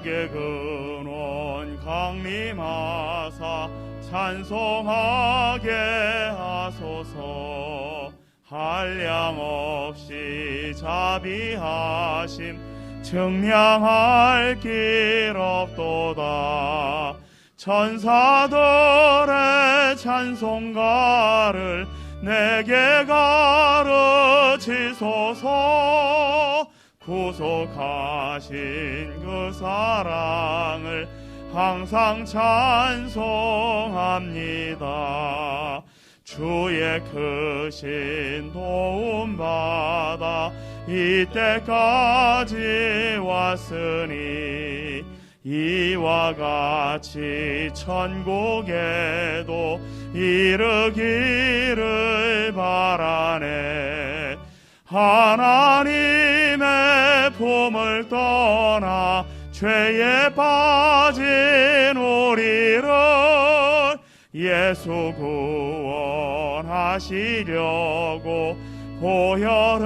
악의 근원 강림하사 찬송하게 하소서. 한량없이 자비하심 증량할 길 없도다. 천사들의 찬송가를 내게 가르치소서. 구속하신 그 사랑을 항상 찬송합니다. 주의 크신 도움받아 이때까지 왔으니 이와 같이 천국에도 이르기를 바라네. 하나님의 품을 떠나 죄에 빠진 우리를 예수 구원하시려고 보혈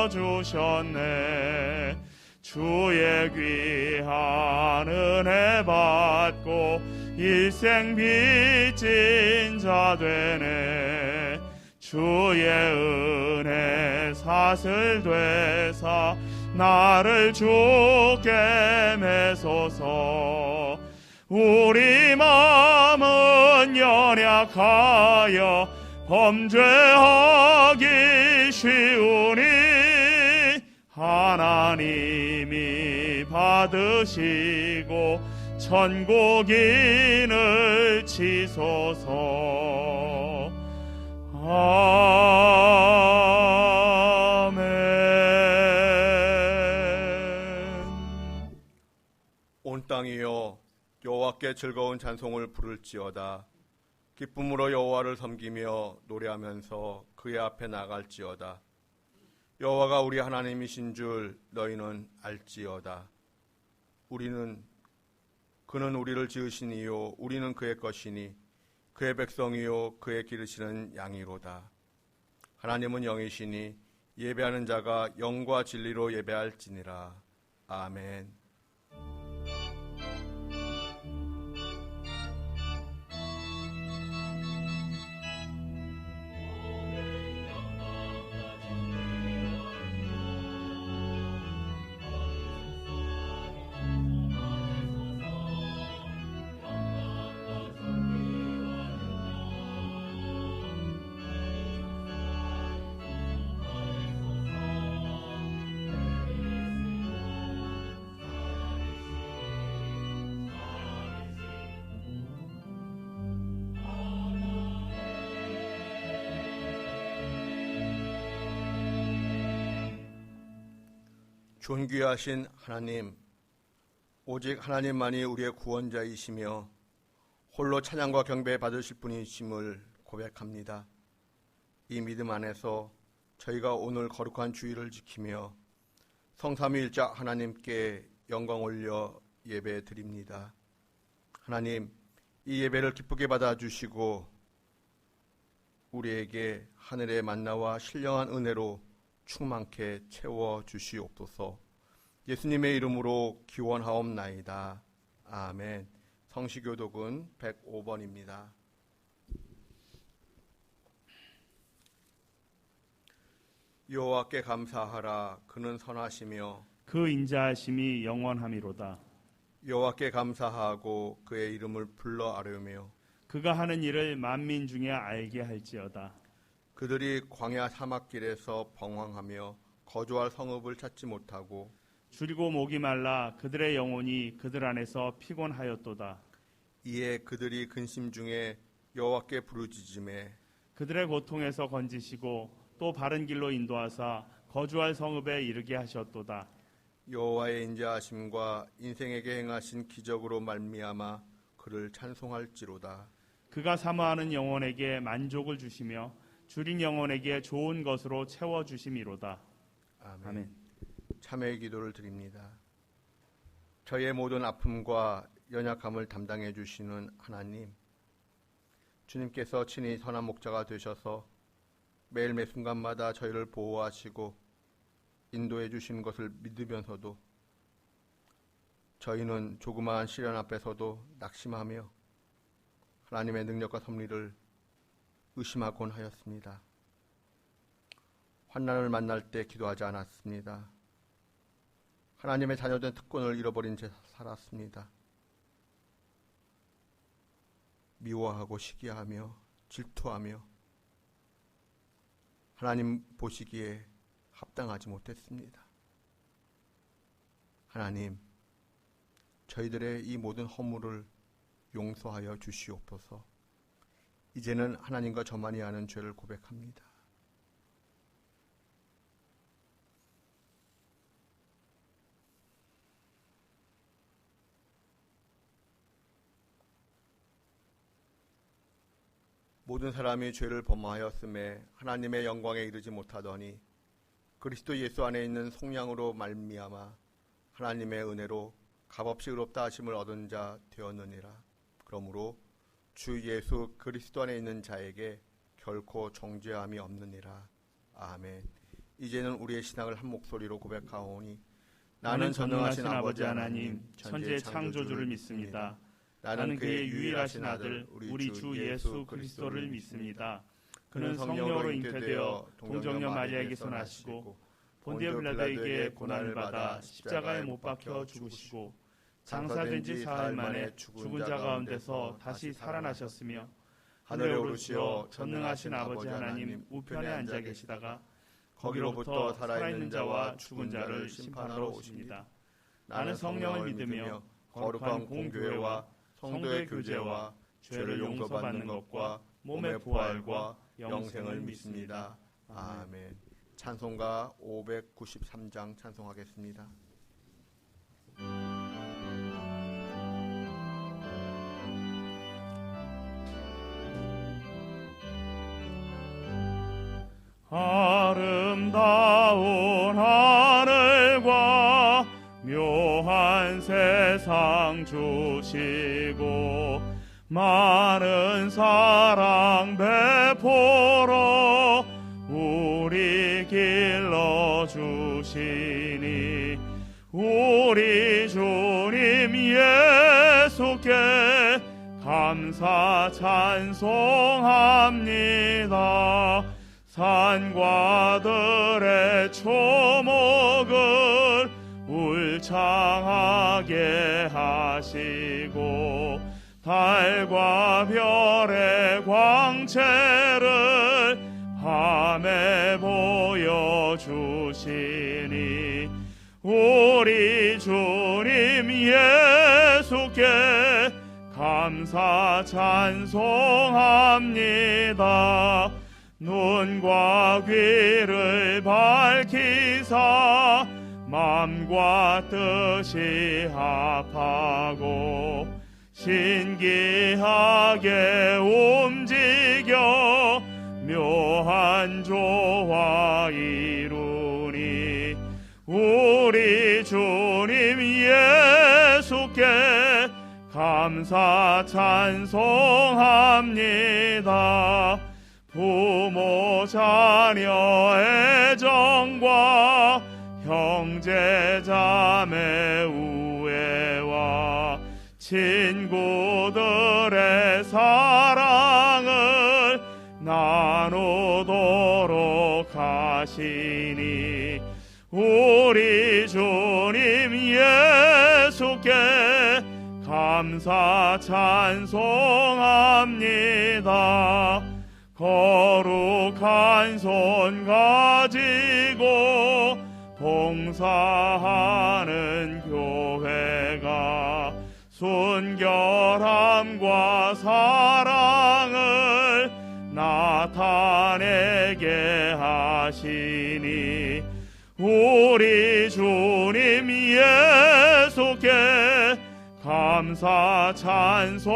흘려주셨네. 주의 귀한 은혜 받고 일생 빚진 자 되네. 주의 은혜 사슬 되사 나를 주께 매소서. 우리 마음은 연약하여 범죄하기 쉬우니 하나님이 받으시고 천국인을 치소서. 아멘. 온 땅이여 여호와께 즐거운 찬송을 부를지어다. 기쁨으로 여호와를 섬기며 노래하면서 그의 앞에 나갈지어다. 여호와가 우리 하나님이신 줄 너희는 알지어다. 그는 우리를 지으신 이요 우리는 그의 것이니 그의 백성이요 그의 기르시는 양이로다. 하나님은 영이시니 예배하는 자가 영과 진리로 예배할지니라. 아멘. 존귀하신 하나님, 오직 하나님만이 우리의 구원자이시며 홀로 찬양과 경배 받으실 분이심을 고백합니다. 이 믿음 안에서 저희가 오늘 거룩한 주일을 지키며 성삼위일자 하나님께 영광 올려 예배 드립니다. 하나님, 이 예배를 기쁘게 받아주시고 우리에게 하늘의 만나와 신령한 은혜로 충만케 채워주시옵소서. 예수님의 이름으로 기원하옵나이다. 아멘. 성시교독은 105번입니다. 여호와께 감사하라. 그는 선하시며 그 인자하심이 영원함이로다. 여호와께 감사하고 그의 이름을 불러 아뢰며 그가 하는 일을 만민 중에 알게 할지어다. 그들이 광야 사막길에서 방황하며 거주할 성읍을 찾지 못하고 줄이고 목이 말라 그들의 영혼이 그들 안에서 피곤하였도다. 이에 그들이 근심 중에 여호와께 부르짖음에 그들의 고통에서 건지시고 또 바른 길로 인도하사 거주할 성읍에 이르게 하셨도다. 여호와의 인자하심과 인생에게 행하신 기적으로 말미암아 그를 찬송할지로다. 그가 사모하는 영혼에게 만족을 주시며 줄인 영혼에게 좋은 것으로 채워주심이로다. 아멘. 참회의 기도를 드립니다. 저의 모든 아픔과 연약함을 담당해 주시는 하나님, 주님께서 친히 선한 목자가 되셔서 매일 매 순간마다 저희를 보호하시고 인도해 주시는 것을 믿으면서도 저희는 조그마한 시련 앞에서도 낙심하며 하나님의 능력과 섭리를 의심하곤 하였습니다. 환난을 만날 때 기도하지 않았습니다. 하나님의 자녀된 특권을 잃어버린 채 살았습니다. 미워하고 시기하며 질투하며 하나님 보시기에 합당하지 못했습니다. 하나님, 저희들의 이 모든 허물을 용서하여 주시옵소서. 이제는 하나님과 저만이 아는 죄를 고백합니다. 모든 사람이 죄를 범하였음에 하나님의 영광에 이르지 못하더니 그리스도 예수 안에 있는 속량으로 말미암아 하나님의 은혜로 값없이 의롭다 하심을 얻은 자 되었느니라. 그러므로 주 예수 그리스도 안에 있는 자에게 결코 정죄함이 없느니라. 아멘. 이제는 우리의 신앙을 한 목소리로 고백하오니 나는 전능하신 아버지 하나님 천지의 창조주를 믿습니다. 나는 그의 유일하신 아들 우리 주 예수 그리스도를 믿습니다. 그는 성령으로 잉태되어 동정녀 마리아에게서 나시고 본디오 빌라도에게 고난을 받아 십자가에 못 박혀 죽으시고 장사된 지 사흘 만에 죽은 자 가운데서 다시 살아나셨으며 하늘에 오르시어 전능하신 아버지 하나님 우편에 앉아 계시다가 거기로부터 살아있는 자와 죽은 자를 심판하러 오십니다. 나는 성령을 믿으며 거룩한 공교회와 성도의 교제와 죄를 용서받는 것과 몸의 부활과 영생을 믿습니다. 아멘. 찬송가 593장 찬송하겠습니다. 아름다운 하늘과 묘한 세상 주시고 많은 사랑 베풀어 우리 길러주시니 우리 주님 예수께 감사 찬송합니다. 산과 들의 초목을 울창하게 하시고 달과 별의 광채를 밤에 보여주시니 우리 주님 예수께 감사 찬송합니다. 눈과 귀를 밝히사 마음과 뜻이 합하고 신기하게 움직여 묘한 조화 이루니 우리 주님 예수께 감사 찬송합니다. 부모 자녀 애정과 형제 자매 우애와 친구들의 사랑을 나누도록 하시니 우리 주님 예수께 감사 찬송합니다. 거룩한 손 가지고 봉사하는 교회가 순결함과 사랑을 나타내게 하시니 우리 주님 예수께 감사 찬송합니다.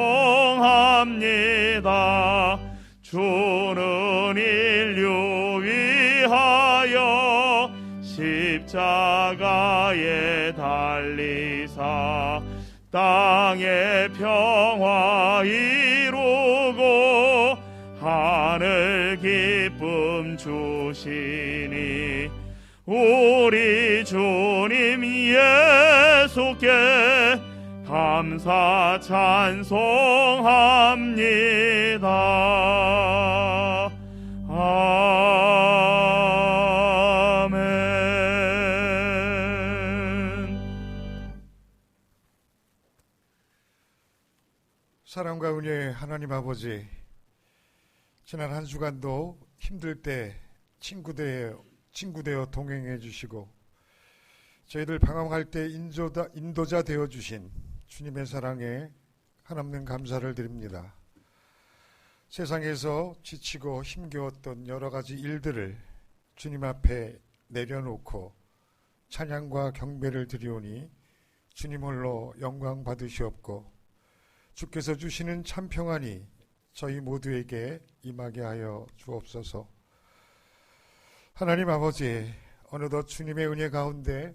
주는 인류 위하여 십자가에 달리사 땅의 평화 이루고 하늘 기쁨 주시니 우리 주님 예수께 감사 찬송합니다. 사랑과 은혜의 하나님 아버지, 지난 한 주간도 힘들 때 친구 되어 동행해 주시고 저희들 방황할 때 인도자 되어 주신 주님의 사랑에 한없는 감사를 드립니다. 세상에서 지치고 힘겨웠던 여러 가지 일들을 주님 앞에 내려놓고 찬양과 경배를 드리오니 주님 홀로 영광 받으시옵고 주께서 주시는 참 평안이 저희 모두에게 임하게 하여 주옵소서. 하나님 아버지, 어느덧 주님의 은혜 가운데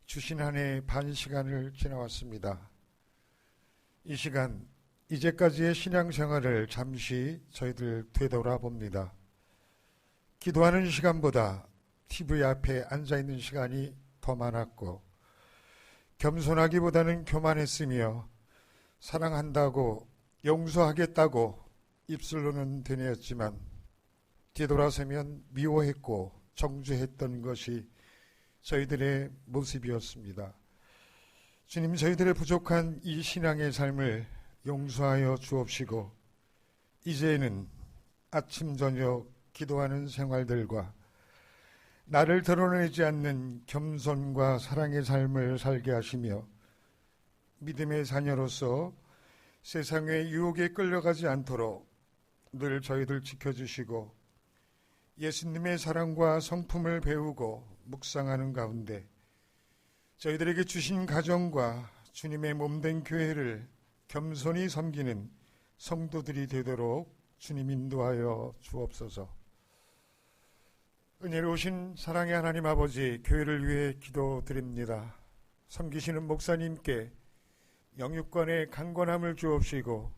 주신 한 해 반 시간을 지나왔습니다. 이 시간, 이제까지의 신앙생활을 잠시 저희들 되돌아봅니다. 기도하는 시간보다 TV 앞에 앉아있는 시간이 더 많았고 겸손하기보다는 교만했으며 사랑한다고 용서하겠다고 입술로는 되뇌었지만 뒤돌아서면 미워했고 정죄했던 것이 저희들의 모습이었습니다. 주님, 저희들의 부족한 이 신앙의 삶을 용서하여 주옵시고 이제는 아침 저녁 기도하는 생활들과 나를 드러내지 않는 겸손과 사랑의 삶을 살게 하시며 믿음의 자녀로서 세상의 유혹에 끌려가지 않도록 늘 저희들 지켜주시고 예수님의 사랑과 성품을 배우고 묵상하는 가운데 저희들에게 주신 가정과 주님의 몸된 교회를 겸손히 섬기는 성도들이 되도록 주님 인도하여 주옵소서. 은혜로우신 사랑의 하나님 아버지, 교회를 위해 기도드립니다. 섬기시는 목사님께 영육간의 강건함을 주옵시고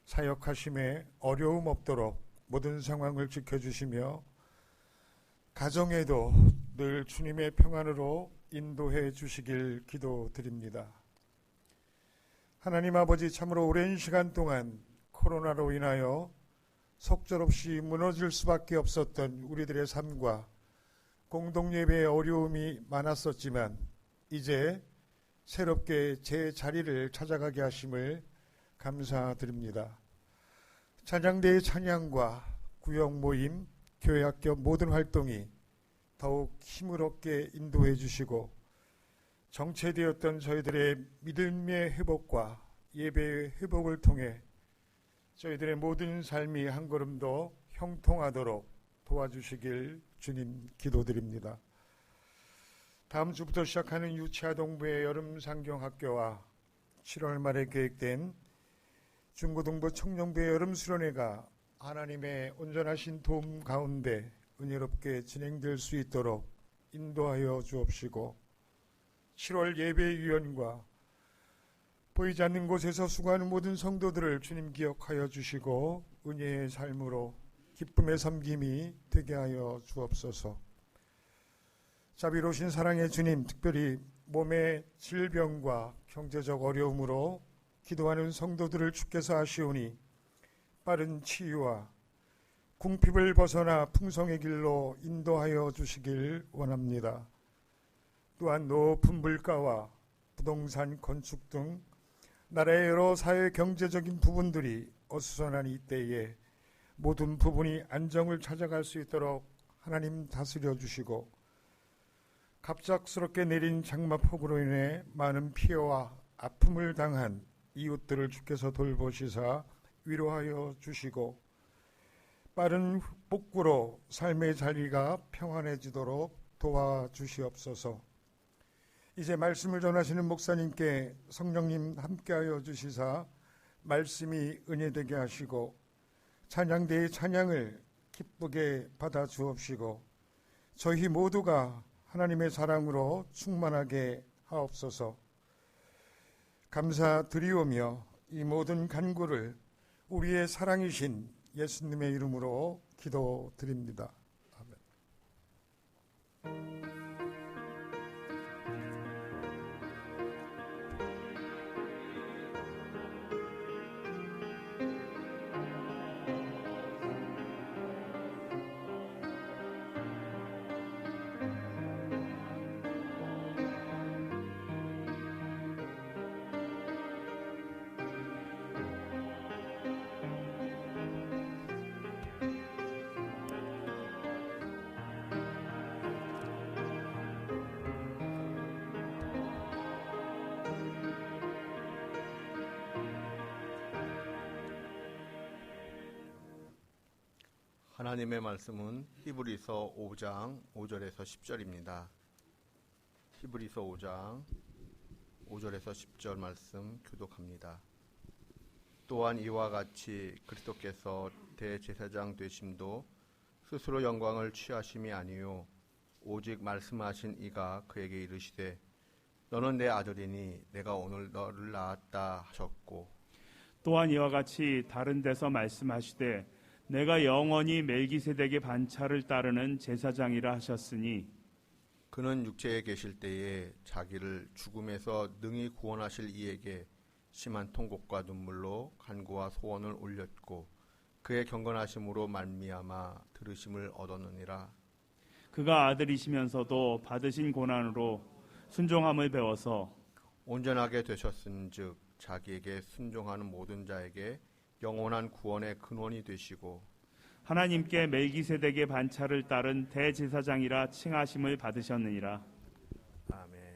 사역하심에 어려움 없도록 모든 상황을 지켜주시며 가정에도 늘 주님의 평안으로 인도해 주시길 기도드립니다. 하나님 아버지, 참으로 오랜 시간 동안 코로나로 인하여 속절없이 무너질 수밖에 없었던 우리들의 삶과 공동예배의 어려움이 많았었지만 이제 새롭게 제 자리를 찾아가게 하심을 감사드립니다. 찬양대의 찬양과 구역 모임, 교회 학교 모든 활동이 더욱 힘을 얻게 인도해 주시고 정체되었던 저희들의 믿음의 회복과 예배의 회복을 통해 저희들의 모든 삶이 한 걸음 더 형통하도록 도와주시길 주님 기도드립니다. 다음 주부터 시작하는 유치아동부의 여름 상경학교와 7월 말에 계획된 중고등부 청년부의 여름 수련회가 하나님의 온전하신 도움 가운데 은혜롭게 진행될 수 있도록 인도하여 주옵시고 7월 예배위원과 보이지 않는 곳에서 수고하는 모든 성도들을 주님 기억하여 주시고 은혜의 삶으로 기쁨의 섬김이 되게 하여 주옵소서. 자비로우신 사랑의 주님, 특별히 몸의 질병과 경제적 어려움으로 기도하는 성도들을 주께서 아시오니 빠른 치유와 궁핍을 벗어나 풍성의 길로 인도하여 주시길 원합니다. 또한 높은 물가와 부동산 건축 등 나라의 여러 사회 경제적인 부분들이 어수선한 이때에 모든 부분이 안정을 찾아갈 수 있도록 하나님 다스려 주시고 갑작스럽게 내린 장마폭우로 인해 많은 피해와 아픔을 당한 이웃들을 주께서 돌보시사 위로하여 주시고 빠른 복구로 삶의 자리가 평안해지도록 도와주시옵소서. 이제 말씀을 전하시는 목사님께 성령님 함께하여 주시사 말씀이 은혜되게 하시고 찬양대의 찬양을 기쁘게 받아 주옵시고 저희 모두가 하나님의 사랑으로 충만하게 하옵소서. 감사드리오며 이 모든 간구를 우리의 사랑이신 예수님의 이름으로 기도드립니다. 아멘. 하나님의 말씀은 히브리서 5장 5절에서 10절입니다. 히브리서 5장 5절에서 10절 말씀 교독합니다. 또한 이와 같이 그리스도께서 대제사장 되심도 스스로 영광을 취하심이 아니요 오직 말씀하신 이가 그에게 이르시되 너는 내 아들이니 내가 오늘 너를 낳았다 하셨고 또한 이와 같이 다른 데서 말씀하시되 내가 영원히 멜기세덱의 반차를 따르는 제사장이라 하셨으니 그는 육체에 계실 때에 자기를 죽음에서 능히 구원하실 이에게 심한 통곡과 눈물로 간구와 소원을 올렸고 그의 경건하심으로 말미암아 들으심을 얻었느니라. 그가 아들이시면서도 받으신 고난으로 순종함을 배워서 온전하게 되셨은즉 자기에게 순종하는 모든 자에게 영원한 구원의 근원이 되시고 하나님께 멜기세덱의 반차를 따른 대제사장이라 칭하심을 받으셨느니라. 아멘.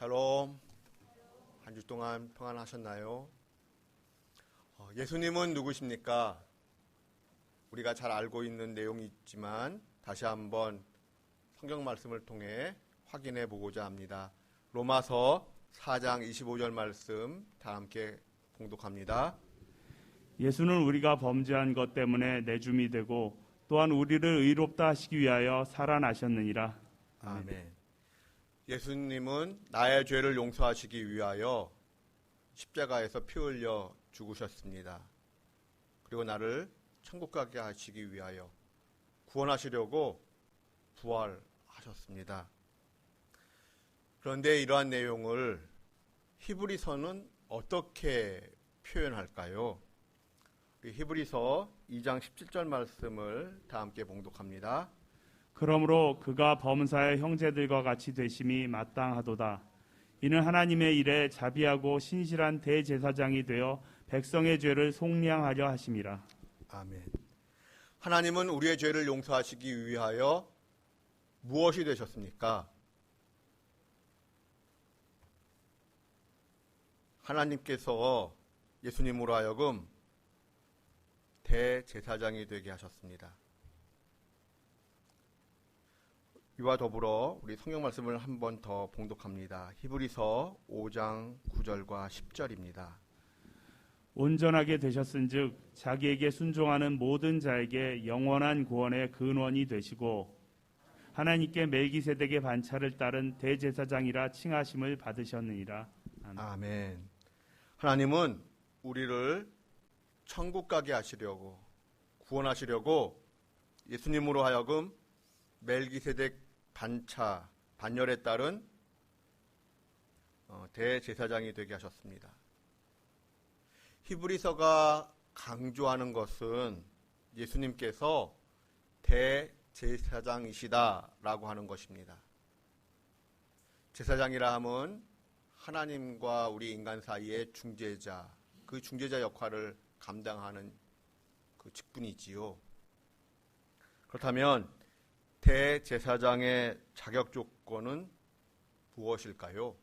샬롬. 한 주 동안 평안하셨나요? 예수님은 누구십니까? 우리가 잘 알고 있는 내용이 있지만 다시 한번 성경 말씀을 통해 확인해 보고자 합니다. 로마서 4장 25절 말씀 다 함께 봉독합니다. 예수는 우리가 범죄한 것 때문에 내줌이 되고 또한 우리를 의롭다 하시기 위하여 살아나셨느니라. 아멘. 예수님은 나의 죄를 용서하시기 위하여 십자가에서 피 흘려 죽으셨습니다. 그리고 나를 천국 가게 하시기 위하여 구원하시려고 부활하셨습니다. 그런데 이러한 내용을 히브리서는 어떻게 표현할까요? 히브리서 2장 17절 말씀을 다 함께 봉독합니다. 그러므로 그가 범사의 형제들과 같이 되심이 마땅하도다. 이는 하나님의 일에 자비하고 신실한 대제사장이 되어 백성의 죄를 속량하려 하심이라. 아멘. 하나님은 우리의 죄를 용서하시기 위하여 무엇이 되셨습니까? 하나님께서 예수님으로 하여금 대제사장이 되게 하셨습니다. 이와 더불어 우리 성경 말씀을 한 번 더 봉독합니다. 히브리서 5장 9절과 10절입니다. 온전하게 되셨은즉 자기에게 순종하는 모든 자에게 영원한 구원의 근원이 되시고 하나님께 멜기세덱의 반차를 따른 대제사장이라 칭하심을 받으셨느니라. 아멘. 하나님은 우리를 천국 가게 하시려고 구원하시려고 예수님으로 하여금 멜기세덱 반열에 따른 대제사장이 되게 하셨습니다. 히브리서가 강조하는 것은 예수님께서 대제사장이시다라고 하는 것입니다. 제사장이라 함은 하나님과 우리 인간 사이의 중재자, 그 중재자 역할을 감당하는 그 직분이지요. 그렇다면 대제사장의 자격 조건은 무엇일까요?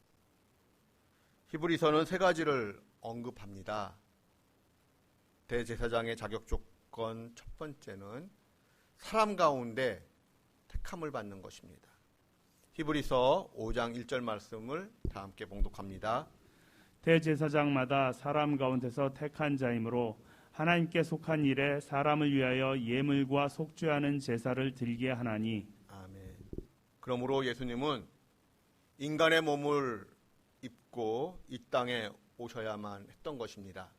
히브리서는 세 가지를 언급합니다. 대제사장의 자격 조건 첫 번째는 사람 가운데 택함을 받는 것입니다. 히브리서 5장 1절 말씀을 다 함께 봉독합니다. 대제사장마다 사람 가운데서 택한 자이므로 하나님께 속한 일에 사람을 위하여 예물과 속죄하는 제사를 드리게 하나니. 아멘. 그러므로 예수님은 인간의 몸을 입고 이 땅에 오셔야만 했던 것입니다.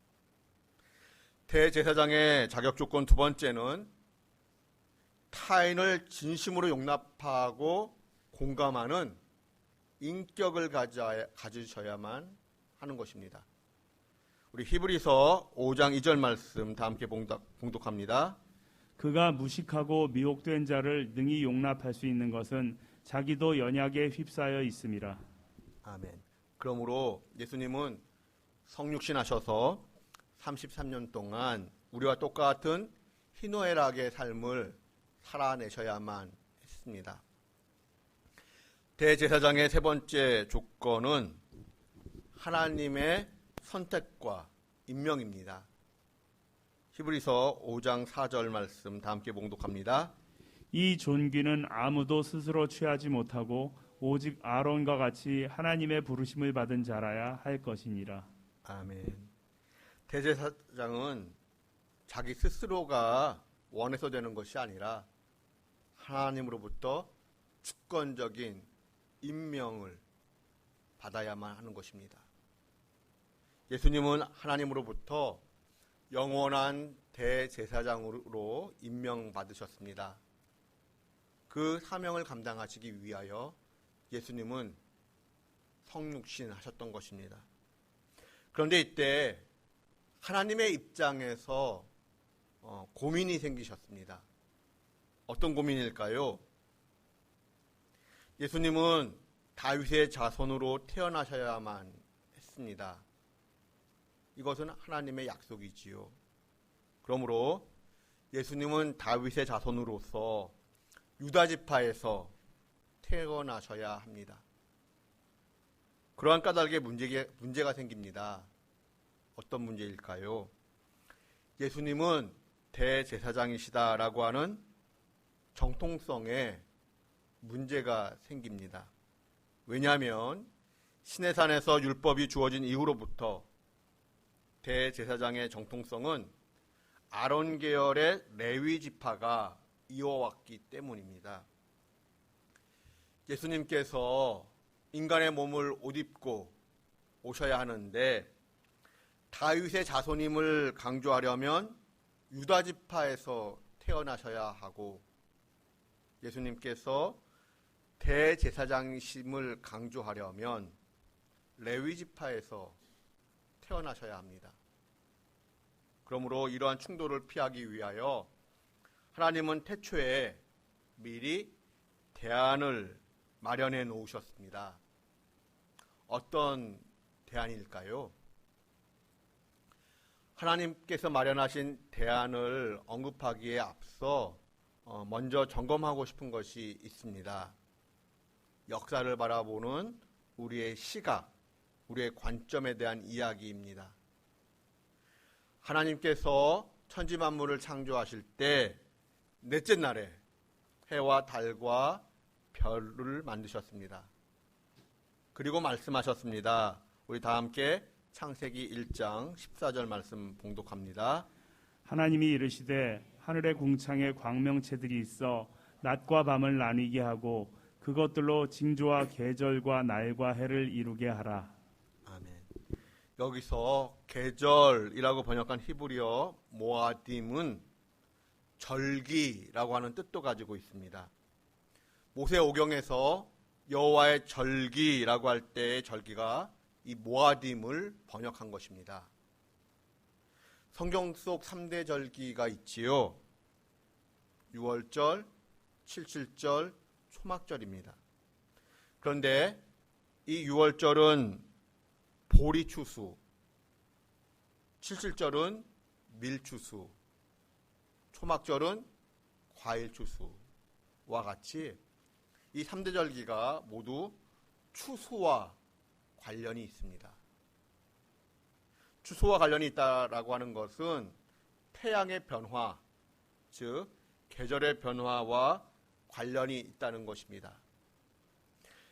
대제사장의 자격 조건 두 번째는 타인을 진심으로 용납하고 공감하는 인격을 가지셔야만 하는 것입니다. 우리 히브리서 5장 2절 말씀 다 함께 봉독합니다. 그가 무식하고 미혹된 자를 능히 용납할 수 있는 것은 자기도 연약에 휩싸여 있음이라. 아멘. 그러므로 예수님은 성육신하셔서 33년 동안 우리와 똑같은 희노애락의 삶을 살아내셔야만 했습니다. 대제사장의 세 번째 조건은 하나님의 선택과 임명입니다. 히브리서 5장 4절 말씀 다 함께 봉독합니다. 이 존귀는 아무도 스스로 취하지 못하고 오직 아론과 같이 하나님의 부르심을 받은 자라야 할 것이니라. 아멘. 대제사장은 자기 스스로가 원해서 되는 것이 아니라 하나님으로부터 주권적인 임명을 받아야만 하는 것입니다. 예수님은 하나님으로부터 영원한 대제사장으로 임명받으셨습니다. 그 사명을 감당하시기 위하여 예수님은 성육신하셨던 것입니다. 그런데 이때 하나님의 입장에서 고민이 생기셨습니다. 어떤 고민일까요? 예수님은 다윗의 자손으로 태어나셔야만 했습니다. 이것은 하나님의 약속이지요. 그러므로 예수님은 다윗의 자손으로서 유다 지파에서 태어나셔야 합니다. 그러한 까닭에 문제가 생깁니다. 어떤 문제일까요? 예수님은 대제사장이시다라고 하는 정통성에 문제가 생깁니다. 왜냐하면 시내산에서 율법이 주어진 이후로부터 대제사장의 정통성은 아론 계열의 레위 지파가 이어왔기 때문입니다. 예수님께서 인간의 몸을 옷 입고 오셔야 하는데 다윗의 자손임을 강조하려면 유다 지파에서 태어나셔야 하고, 예수님께서 대제사장이심을 강조하려면 레위 지파에서 태어나셔야 합니다. 그러므로 이러한 충돌을 피하기 위하여 하나님은 태초에 미리 대안을 마련해 놓으셨습니다. 어떤 대안일까요? 하나님께서 마련하신 대안을 언급하기에 앞서 먼저 점검하고 싶은 것이 있습니다. 역사를 바라보는 우리의 시각, 우리의 관점에 대한 이야기입니다. 하나님께서 천지 만물을 창조하실 때 넷째 날에 해와 달과 별을 만드셨습니다. 그리고 말씀하셨습니다. 우리 다 함께 창세기 1장 14절 말씀 봉독합니다. 하나님이 이르시되 하늘의 궁창에 광명체들이 있어 낮과 밤을 나뉘게 하고 그것들로 징조와 계절과 날과 해를 이루게 하라. 아멘. 여기서 계절이라고 번역한 히브리어 모아딤은 절기라고 하는 뜻도 가지고 있습니다. 모세오경에서 여호와의 절기라고 할 때의 절기가 이 모아딤을 번역한 것입니다. 성경 속 3대 절기가 있지요. 6월절, 77절, 초막절입니다. 그런데 이 6월절은 보리추수, 77절은 밀추수, 초막절은 과일추수와 같이 이 3대 절기가 모두 추수와 관련이 있습니다. 추수와 관련이 있다라고 하는 것은 태양의 변화, 즉 계절의 변화와 관련이 있다는 것입니다.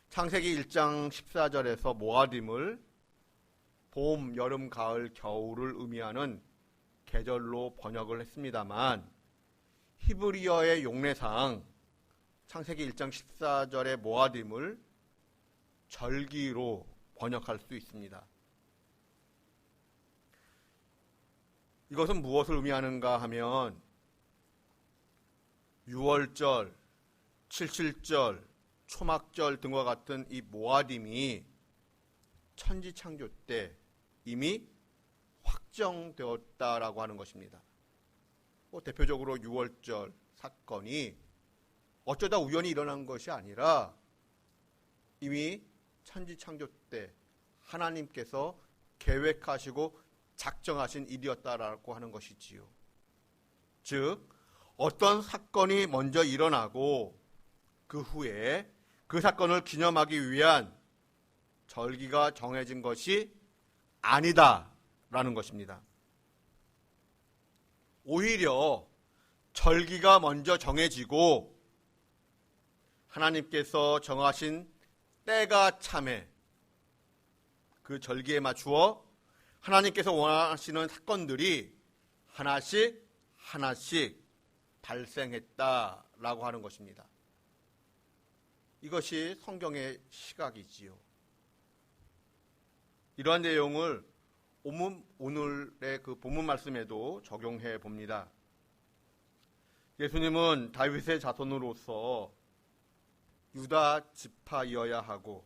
창세기 1장 14절에서 모아딤을 봄, 여름, 가을, 겨울을 의미하는 계절로 번역을 했습니다만 히브리어의 용례상 창세기 1장 14절의 모아딤을 절기로 번역할 수 있습니다. 이것은 무엇을 의미하는가 하면 6월절, 77절, 초막절 등과 같은 이 모아딤이 천지창조 때 이미 확정되었다라고 하는 것입니다. 대표적으로 6월절 사건이 어쩌다 우연히 일어난 것이 아니라 이미 천지창조 때 하나님께서 계획하시고 작정하신 일이었다라고 하는 것이지요. 즉 어떤 사건이 먼저 일어나고 그 후에 그 사건을 기념하기 위한 절기가 정해진 것이 아니다라는 것입니다. 오히려 절기가 먼저 정해지고 하나님께서 정하신 때가 참에 그 절기에 맞추어 하나님께서 원하시는 사건들이 하나씩 발생했다라고 하는 것입니다. 이것이 성경의 시각이지요. 이러한 내용을 오늘의 그 본문 말씀에도 적용해 봅니다. 예수님은 다윗의 자손으로서 유다 지파이어야 하고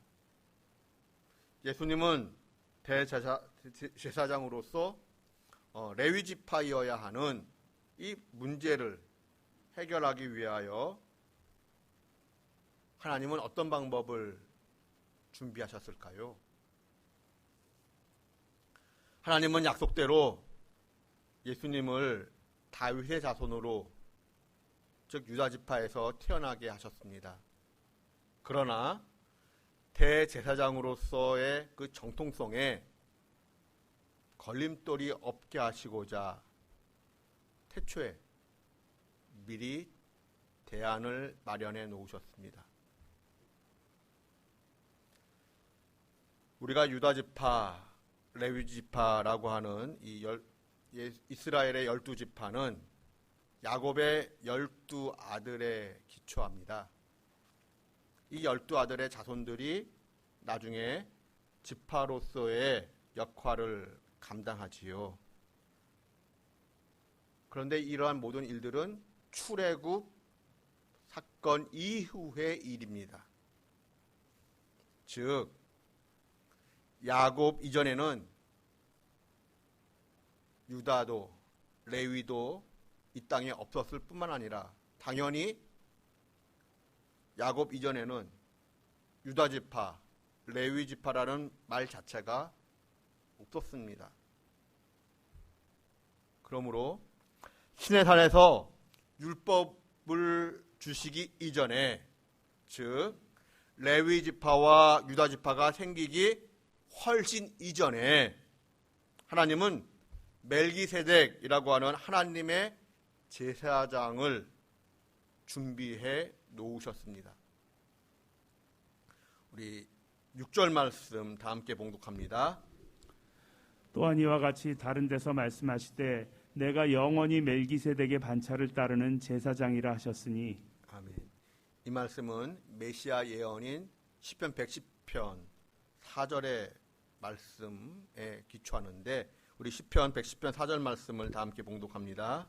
예수님은 대제사장으로서 레위 지파이어야 하는 이 문제를 해결하기 위하여 하나님은 어떤 방법을 준비하셨을까요? 하나님은 약속대로 예수님을 다윗의 자손으로, 즉 유다 지파에서 태어나게 하셨습니다. 그러나 대제사장으로서의 그 정통성에 걸림돌이 없게 하시고자 태초에 미리 대안을 마련해 놓으셨습니다. 우리가 유다 지파, 레위 지파라고 하는 이스라엘의 12지파는 야곱의 12아들에 기초합니다. 이 12아들의 자손들이 나중에 지파로서의 역할을 감당하지요. 그런데 이러한 모든 일들은 출애굽 사건 이후의 일입니다. 즉 야곱 이전에는 유다도 레위도 이 땅에 없었을 뿐만 아니라 당연히 야곱 이전에는 유다지파, 레위지파라는 말 자체가 없었습니다. 그러므로 시내산에서 율법을 주시기 이전에, 즉 레위지파와 유다지파가 생기기 훨씬 이전에 하나님은 멜기세덱이라고 하는 하나님의 제사장을 준비해 놓으셨습니다. 우리 6절 말씀 다 함께 봉독합니다. 또한 이와 같이 다른 데서 말씀하시되 내가 영원히 멜기세덱의 반차를 따르는 제사장이라 하셨으니. 아멘. 이 말씀은 메시아 예언인 시편 110편 4절의 말씀에 기초하는데 우리 시편 110편 4절 말씀을 다 함께 봉독합니다.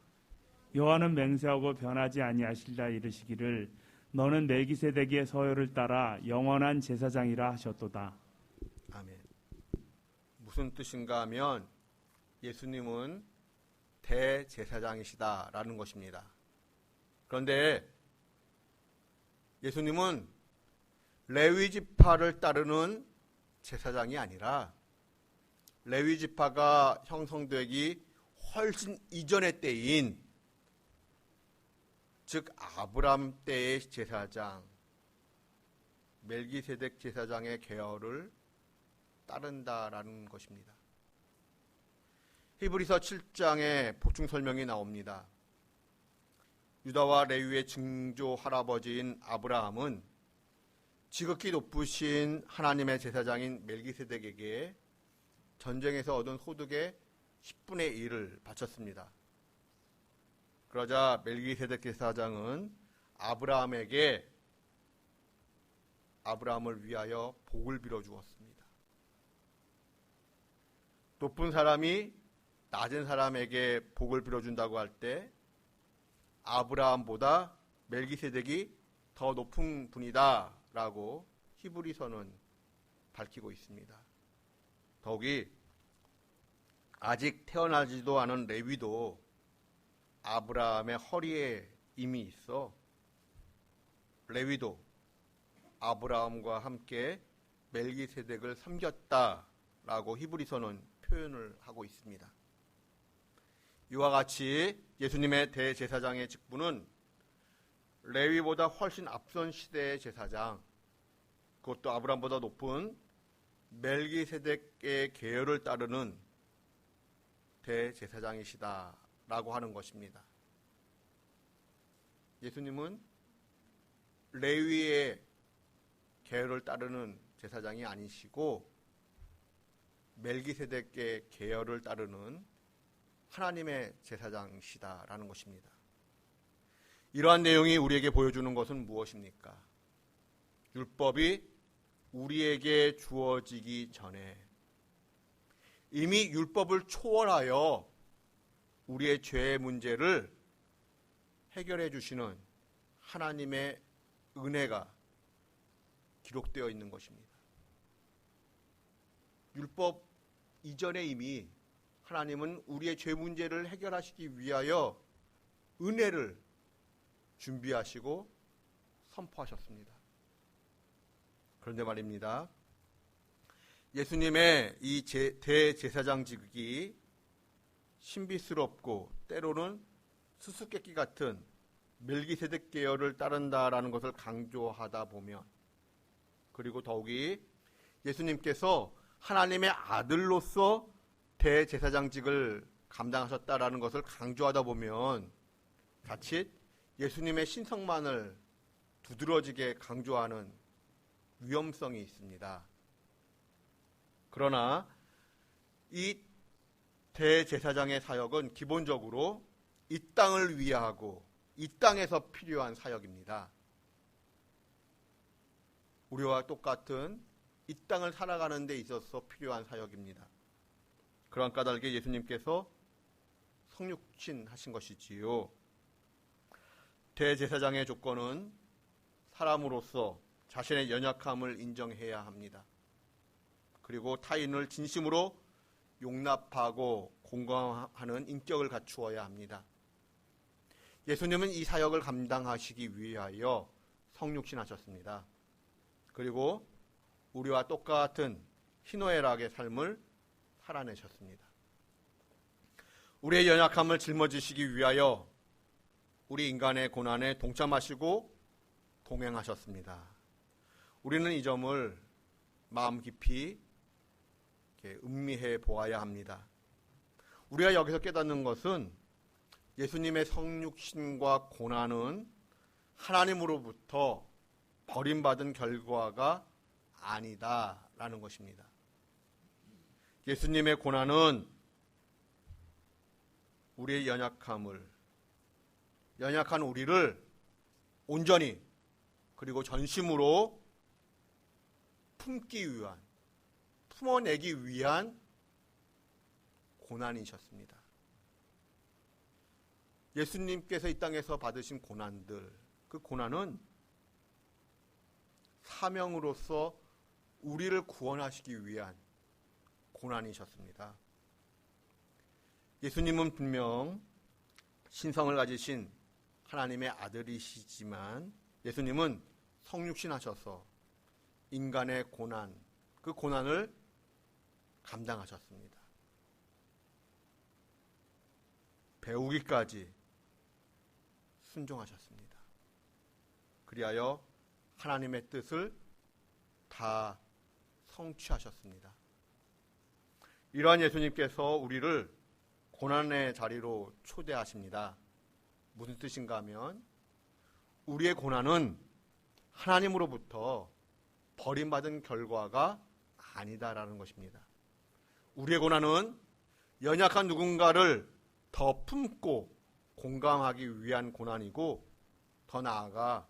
여호와는 맹세하고 변하지 아니하실라 이르시기를 너는 멜기세덱의 서열을 따라 영원한 제사장이라 하셨도다. 아멘. 무슨 뜻인가 하면 예수님은 대제사장이시다라는 것입니다. 그런데 예수님은 레위지파를 따르는 제사장이 아니라 레위지파가 형성되기 훨씬 이전의 때인, 즉 아브람 때의 제사장 멜기세덱 제사장의 계열을 따른다라는 것입니다. 히브리서 7장에 보충 설명이 나옵니다. 유다와 레위의 증조 할아버지인 아브라함은 지극히 높으신 하나님의 제사장인 멜기세덱에게 전쟁에서 얻은 소득의 10분의 1을 바쳤습니다. 그러자 멜기세덱 제사장은 아브라함에게 아브라함을 위하여 복을 빌어 주었습니다. 높은 사람이 낮은 사람에게 복을 빌어준다고 할 때 아브라함보다 멜기세덱이 더 높은 분이다 라고 히브리서는 밝히고 있습니다. 더욱이 아직 태어나지도 않은 레위도 아브라함의 허리에 이미 있어 레위도 아브라함과 함께 멜기세덱을 섬겼다라고 히브리서는 표현을 하고 있습니다. 이와 같이 예수님의 대제사장의 직분은 레위보다 훨씬 앞선 시대의 제사장, 그것도 아브라함보다 높은 멜기세덱의 계열을 따르는 대제사장이시다라고 하는 것입니다. 예수님은 레위의 계열을 따르는 제사장이 아니시고 멜기세덱의 계열을 따르는 하나님의 제사장이시다라는 것입니다. 이러한 내용이 우리에게 보여주는 것은 무엇입니까? 율법이 우리에게 주어지기 전에 이미 율법을 초월하여 우리의 죄의 문제를 해결해 주시는 하나님의 은혜가 기록되어 있는 것입니다. 율법 이전에 이미 하나님은 우리의 죄 문제를 해결하시기 위하여 은혜를 준비하시고 선포하셨습니다. 그런데 말입니다. 예수님의 이 대제사장직이 신비스럽고 때로는 수수께끼 같은 멜기세덱 계열을 따른다라는 것을 강조하다 보면 그리고 더욱이 예수님께서 하나님의 아들로서 대제사장직을 감당하셨다라는 것을 강조하다 보면 자칫 예수님의 신성만을 두드러지게 강조하는 위험성이 있습니다. 그러나 이 대제사장의 사역은 기본적으로 이 땅을 위하고 이 땅에서 필요한 사역입니다. 우리와 똑같은 이 땅을 살아가는 데 있어서 필요한 사역입니다. 그러한 까닭에 예수님께서 성육신 하신 것이지요. 대제사장의 조건은 사람으로서 자신의 연약함을 인정해야 합니다. 그리고 타인을 진심으로 용납하고 공감하는 인격을 갖추어야 합니다. 예수님은 이 사역을 감당하시기 위하여 성육신하셨습니다. 그리고 우리와 똑같은 희노애락의 삶을 살아내셨습니다. 우리의 연약함을 짊어지시기 위하여 우리 인간의 고난에 동참하시고 동행하셨습니다. 우리는 이 점을 마음 깊이 음미해 보아야 합니다. 우리가 여기서 깨닫는 것은 예수님의 성육신과 고난은 하나님으로부터 버림받은 결과가 아니다라는 것입니다. 예수님의 고난은 우리의 연약한 우리를 온전히 그리고 전심으로 품어내기 위한 고난이셨습니다. 예수님께서 이 땅에서 받으신 고난들, 그 고난은 사명으로서 우리를 구원하시기 위한 고난이셨습니다. 예수님은 분명 신성을 가지신 하나님의 아들이시지만 예수님은 성육신하셔서 인간의 고난, 그 고난을 감당하셨습니다. 배우기까지 순종하셨습니다. 그리하여 하나님의 뜻을 다 성취하셨습니다. 이러한 예수님께서 우리를 고난의 자리로 초대하십니다. 무슨 뜻인가 하면 우리의 고난은 하나님으로부터 버림받은 결과가 아니다라는 것입니다. 우리의 고난은 연약한 누군가를 더 품고 공감하기 위한 고난이고 더 나아가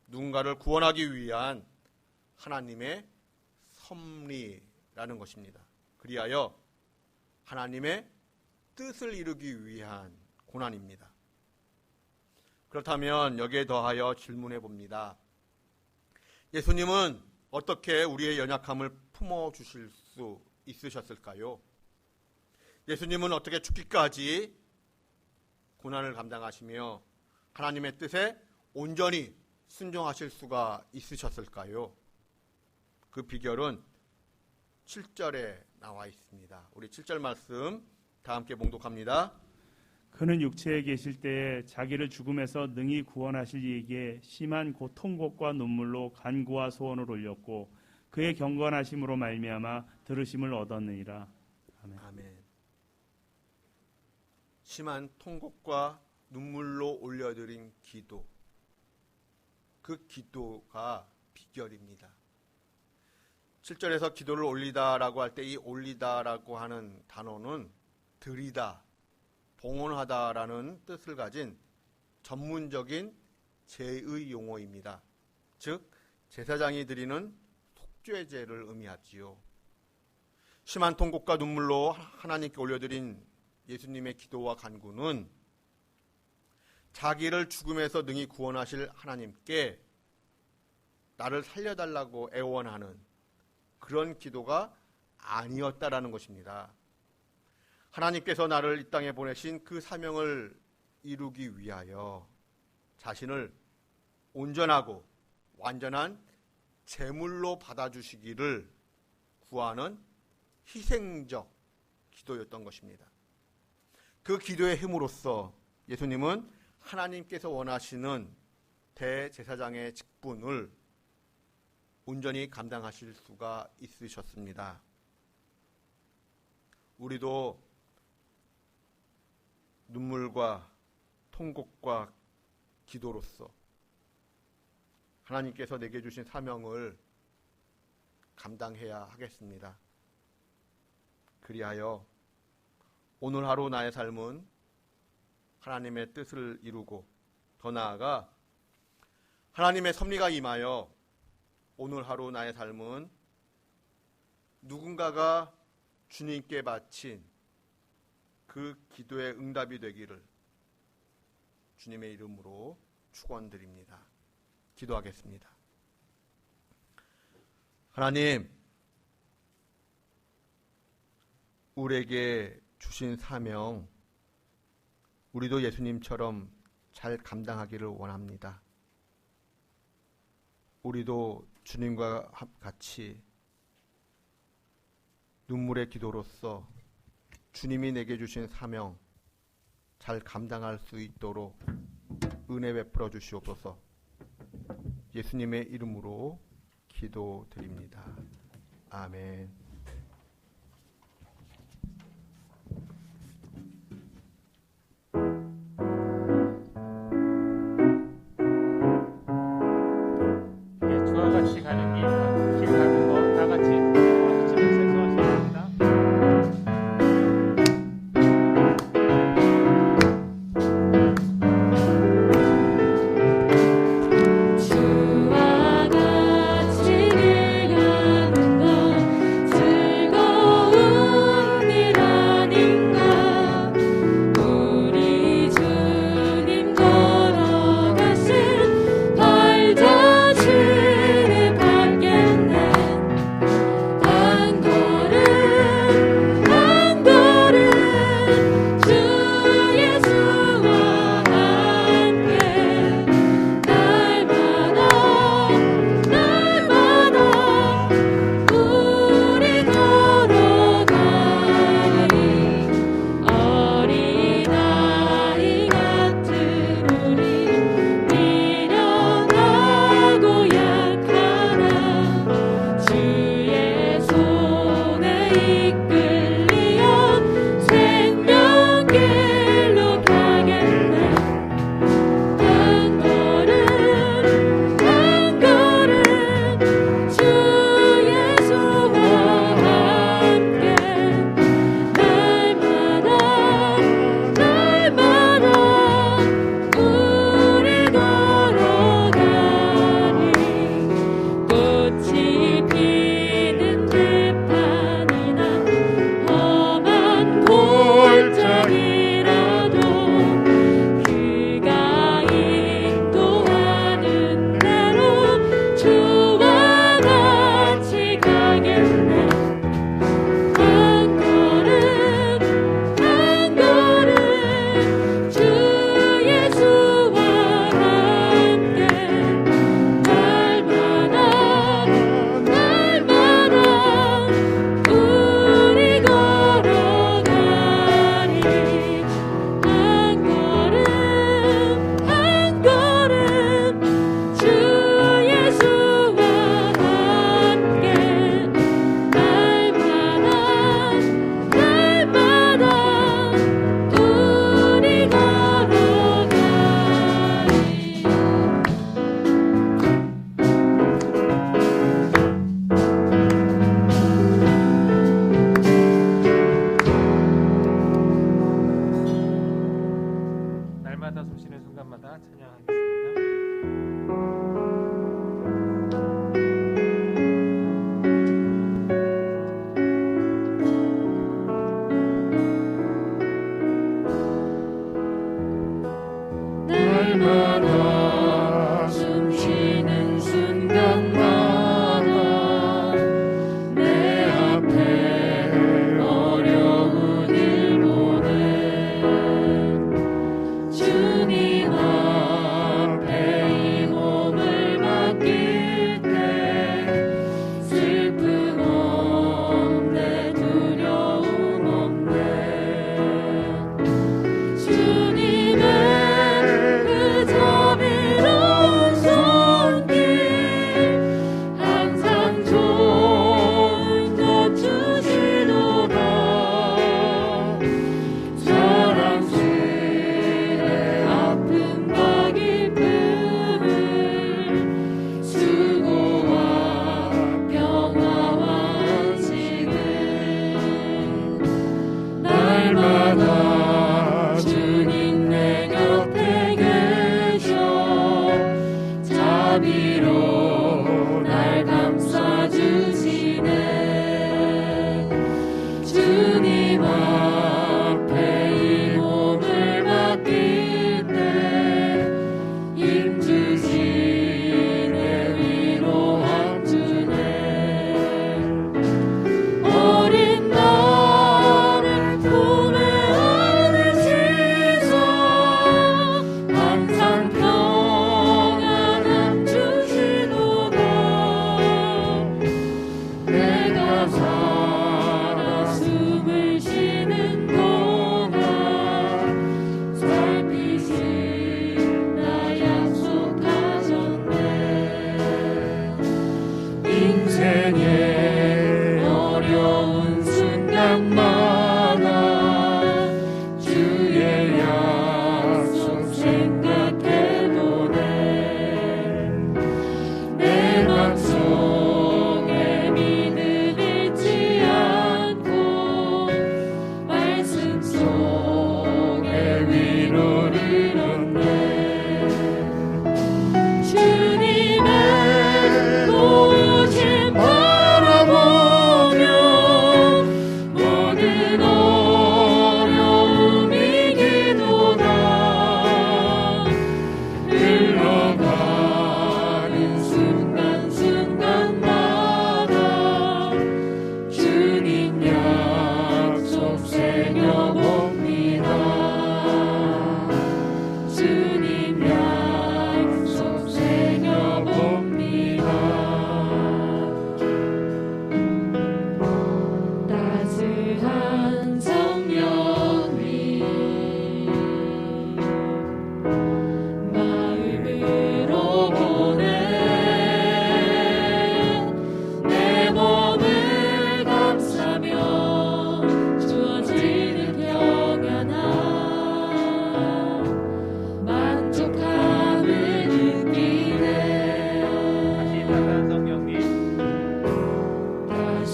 누군가를 구원하기 위한 하나님의 섭리라는 것입니다. 그리하여 하나님의 뜻을 이루기 위한 고난입니다. 그렇다면 여기에 더하여 질문해 봅니다. 예수님은 어떻게 우리의 연약함을 품어주실 수 있으셨을까요? 예수님은 어떻게 죽기까지 고난을 감당하시며 하나님의 뜻에 온전히 순종하실 수가 있으셨을까요? 그 비결은 7절에 나와 있습니다. 우리 7절 말씀 다 함께 봉독합니다. 그는 육체에 계실 때에 자기를 죽음에서 능히 구원하실 이에게 심한 고통곡과 눈물로 간구와 소원을 올렸고 그의 경건하심으로 말미암아 들으심을 얻었느니라. 아멘. 아멘. 심한 통곡과 눈물로 올려드린 기도, 그 기도가 비결입니다. 7절에서 기도를 올리다라고 할 때 이 올리다라고 하는 단어는 드리다, 봉헌하다라는 뜻을 가진 전문적인 제의 용어입니다. 즉 제사장이 드리는 속죄제를 의미하지요. 심한 통곡과 눈물로 하나님께 올려드린 예수님의 기도와 간구는 자기를 죽음에서 능히 구원하실 하나님께 나를 살려달라고 애원하는 그런 기도가 아니었다라는 것입니다. 하나님께서 나를 이 땅에 보내신 그 사명을 이루기 위하여 자신을 온전하고 완전한 제물로 받아주시기를 구하는 희생적 기도였던 것입니다. 그 기도의 힘으로써 예수님은 하나님께서 원하시는 대제사장의 직분을 온전히 감당하실 수가 있으셨습니다. 우리도 눈물과 통곡과 기도로서 하나님께서 내게 주신 사명을 감당해야 하겠습니다. 그리하여 오늘 하루 나의 삶은 하나님의 뜻을 이루고 더 나아가 하나님의 섭리가 임하여 오늘 하루 나의 삶은 누군가가 주님께 바친 그 기도의 응답이 되기를 주님의 이름으로 축원드립니다. 기도하겠습니다. 하나님, 우리에게 주신 사명, 우리도 예수님처럼 잘 감당하기를 원합니다. 우리도 주님과 같이 눈물의 기도로서 주님이 내게 주신 사명 잘 감당할 수 있도록 은혜 베풀어 주시옵소서. 예수님의 이름으로 기도드립니다. 아멘. 주와 같이 가는 길 가는 거 다 같이 박수치면서 하겠습니다. 주와 같이 길 가는 것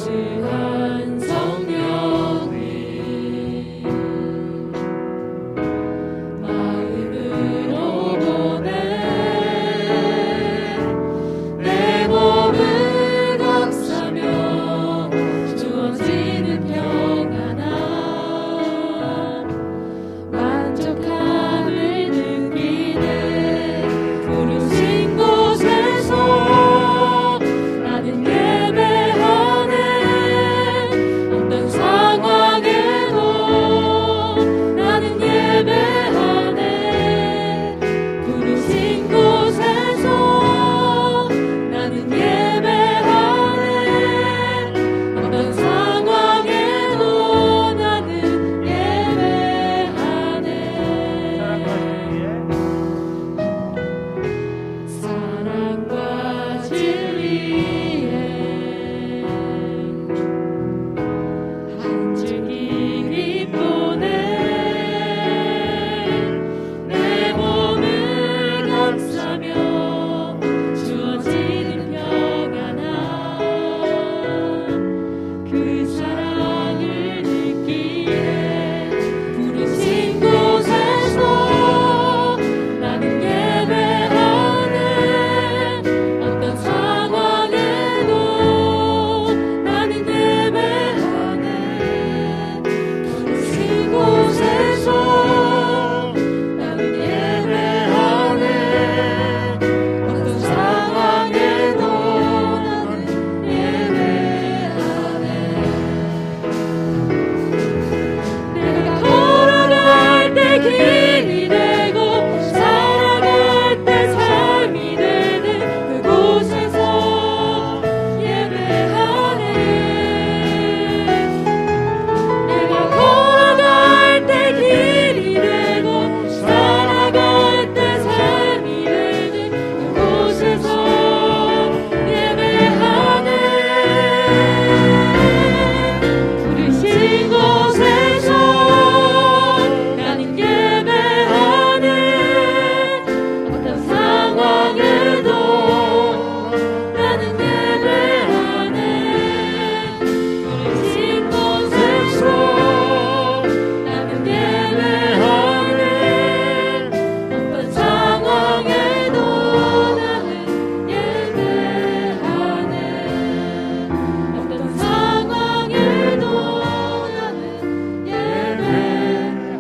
무수한 성령이 마음으로 보내 내 몸을 감싸며 주어지는 평안함 만족함을 느끼네. 부르신 곳에서 나는 예배하네. 어떤 상황에도 나는 예배하네. 부르신 곳에서 나는 예배하네. 어떤 상황에도 나는 예배하네. 사랑과 진리에 한 줄기 깃보네 내 몸을 감싸며 주어지는 평안함 그 사랑을 느끼네. 부르신 곳에서 나는 예배하네. 어떤 상황에도 나는 예배하네. 부르신 곳에서 나는 예배하네. 어떤 상황에도 나는 예배하네. 내가 걸어갈 때 길이 되고 살아갈 때 삶이 되는 그곳에서 예배하네. 내가 걸어갈 때 길이 되고 살아갈 때 삶이 되는 그곳에서 예배하네. 부르신 곳에서 나는 예배하네. 어떤 상황에도 나는 예배하네. 부르신 곳에서 나는 예배하네. 어떤 상황에도 나는 예배하네. 어떤 상황에도 나는 예배하네.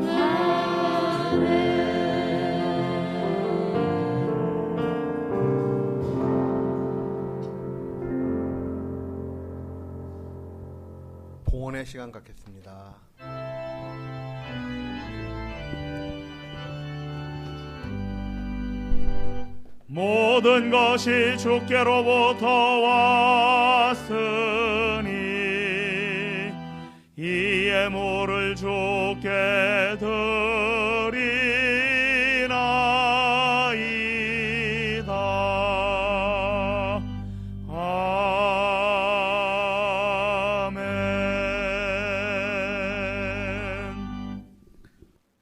봉헌의 시간 갖겠습니다. 모든 것이 주께로부터 왔으니 이 예물을 주께 드리나이다. 아멘.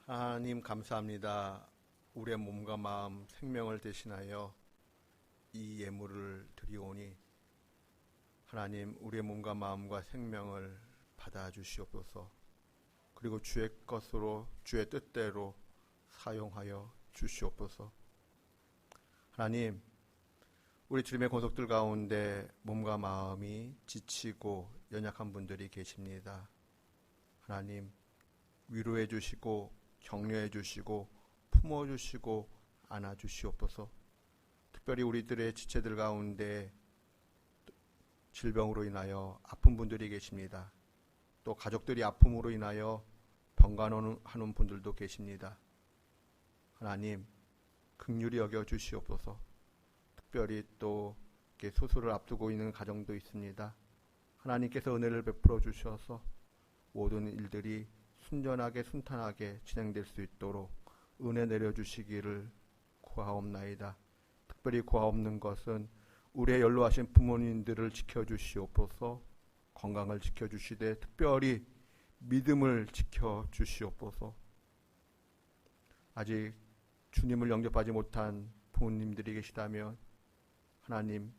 하나님 감사합니다. 우리의 몸과 마음, 생명을 대신하여 이 예물을 드리오니 하나님 우리의 몸과 마음과 생명을 받아주시옵소서. 그리고 주의 것으로 주의 뜻대로 사용하여 주시옵소서. 하나님 우리 주님의 권속들 가운데 몸과 마음이 지치고 연약한 분들이 계십니다. 하나님 위로해 주시고 격려해 주시고 품어주시고 안아주시옵소서. 특별히 우리들의 지체들 가운데 질병으로 인하여 아픈 분들이 계십니다. 또 가족들이 아픔으로 인하여 병간호하는 분들도 계십니다. 하나님 긍휼히 여겨 주시옵소서. 특별히 또 이렇게 수술을 앞두고 있는 가정도 있습니다. 하나님께서 은혜를 베풀어 주셔서 모든 일들이 순전하게 순탄하게 진행될 수 있도록 은혜 내려주시기를 구하옵나이다. 특별히 구하옵는 것은 우리의 연로하신 부모님들을 지켜주시옵소서. 건강을 지켜주시되 특별히 믿음을 지켜주시옵소서. 아직 주님을 영접하지 못한 부모님들이 계시다면 하나님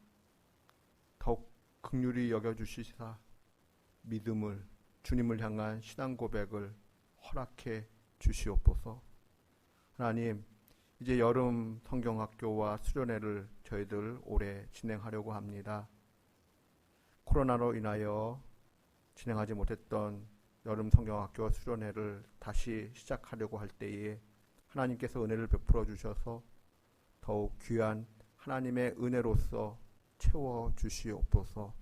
더욱 긍휼히 여겨주시사 믿음을, 주님을 향한 신앙 고백을 허락해 주시옵소서. 하나님, 이제 여름 성경학교와 수련회를 저희들 올해 진행하려고 합니다. 코로나로 인하여 진행하지 못했던 여름 성경학교와 수련회를 다시 시작하려고 할 때에 하나님께서 은혜를 베풀어 주셔서 더욱 귀한 하나님의 은혜로서 채워 주시옵소서.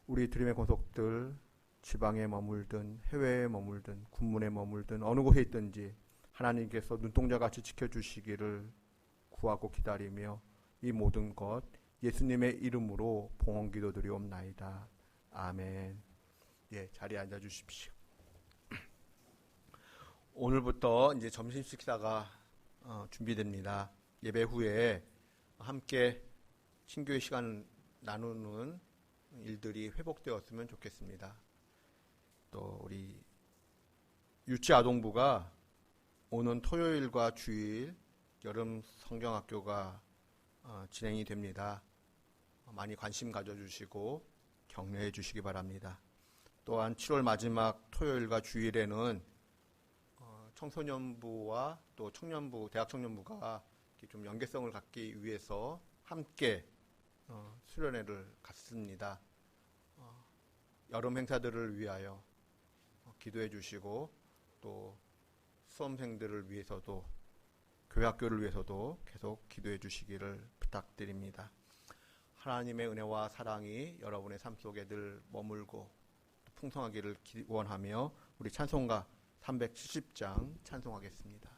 우리 드림의 권속들 지방에 머물든 해외에 머물든 군문에 머물든 어느 곳에 있든지 하나님께서 눈동자같이 지켜주시기를 구하고 기다리며 이 모든 것 예수님의 이름으로 봉헌 기도드리옵나이다. 아멘. 예, 자리에 앉아 주십시오. 오늘부터 이제 점심 식사가 준비됩니다. 예배 후에 함께 친교의 시간 나누는 일들이 회복되었으면 좋겠습니다. 또 우리 유치아동부가 오는 토요일과 주일 여름 성경학교가 진행이 됩니다. 많이 관심 가져주시고 격려해 주시기 바랍니다. 또한 7월 마지막 토요일과 주일에는 청소년부와 또 청년부, 대학청년부가 좀 연계성을 갖기 위해서 함께 수련회를 갖습니다. 여름 행사들을 위하여 기도해 주시고 또 수험생들을 위해서도 교회 학교를 위해서도 계속 기도해 주시기를 부탁드립니다. 하나님의 은혜와 사랑이 여러분의 삶 속에 늘 머물고 풍성하기를 기원하며 우리 찬송가 370장 찬송하겠습니다.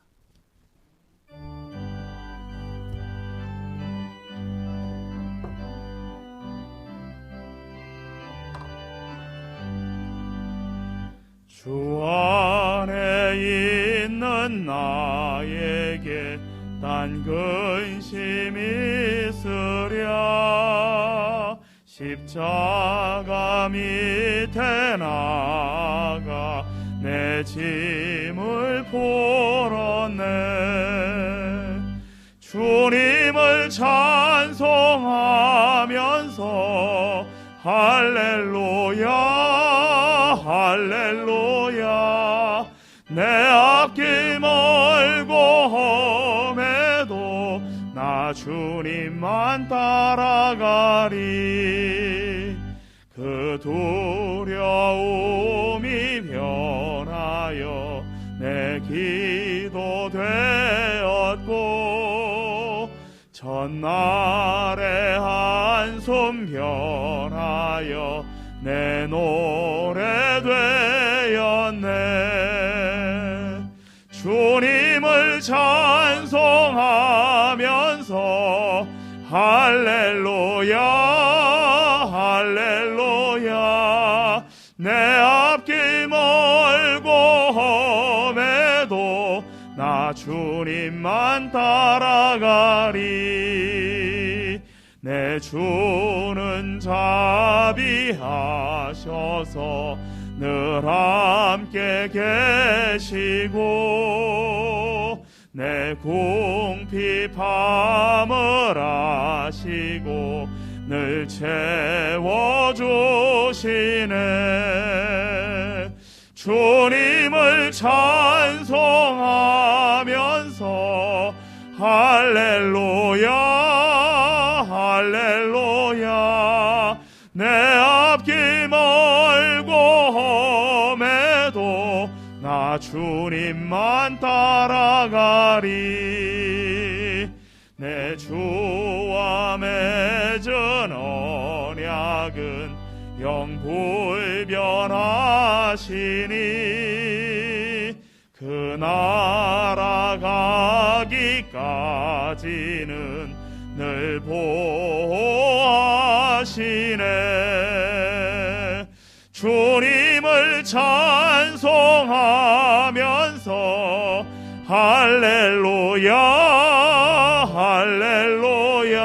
주 안에 있는 나에게 단 근심이 있으랴. 십자가 밑에 나가 내 짐을 풀었네. 주님을 찬송하면서 할렐루야 할렐루야. 내 앞길 멀고 험해도 나 주님만 따라가리. 그 두려움이 변하여 내 기도 되었고 전날의 한숨 변하여 내 노래 되었네. 주님을 찬송하면서 할렐루야 할렐루야. 내 앞길 멀고 험해도 나 주님만 따라가리. 내 주는 자비하셔서 늘 함께 계시고 내 궁핍함을 아시고 늘 채워주시네. 주님을 찬송하면서 할렐루야 할렐루야. 내 앞길 멀고 험해도 나 주님만 따라가리. 내 주와 맺은 언약은 영불변하시니 그 나라 가기까지는 늘 보호하시네. 주님을 찬송하면서 할렐루야 할렐루야.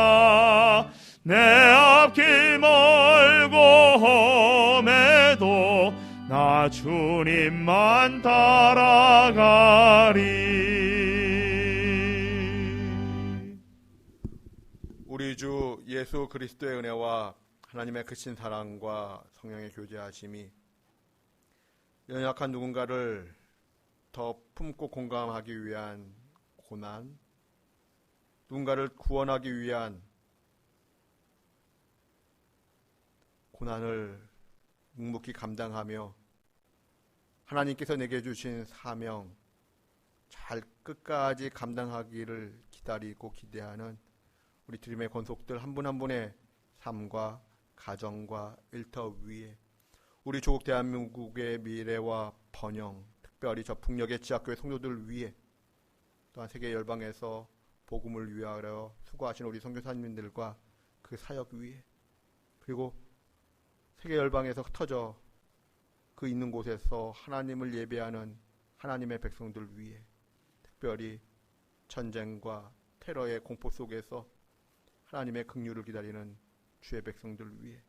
내 앞길 멀고 험해도 나 주님만 따라가리. 우리 주 예수 그리스도의 은혜와 하나님의 크신 사랑과 성령의 교제하심이 연약한 누군가를 더 품고 공감하기 위한 고난, 누군가를 구원하기 위한 고난을 묵묵히 감당하며 하나님께서 내게 주신 사명 잘 끝까지 감당하기를 기다리고 기대하는 우리 드림의 권속들 한 분 한 분의 삶과 가정과 일터 위에 우리 조국 대한민국의 미래와 번영, 특별히 저 북녘의 지하교회 성도들 위에 또한 세계 열방에서 복음을 위하여 수고하신 우리 선교사님들과 그 사역 위에 그리고 세계 열방에서 흩어져 그 있는 곳에서 하나님을 예배하는 하나님의 백성들 위에 특별히 전쟁과 테러의 공포 속에서 하나님의 긍휼을 기다리는 주의 백성들 위해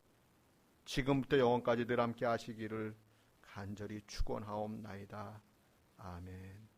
지금부터 영원까지 늘 함께 하시기를 간절히 축원하옵나이다. 아멘.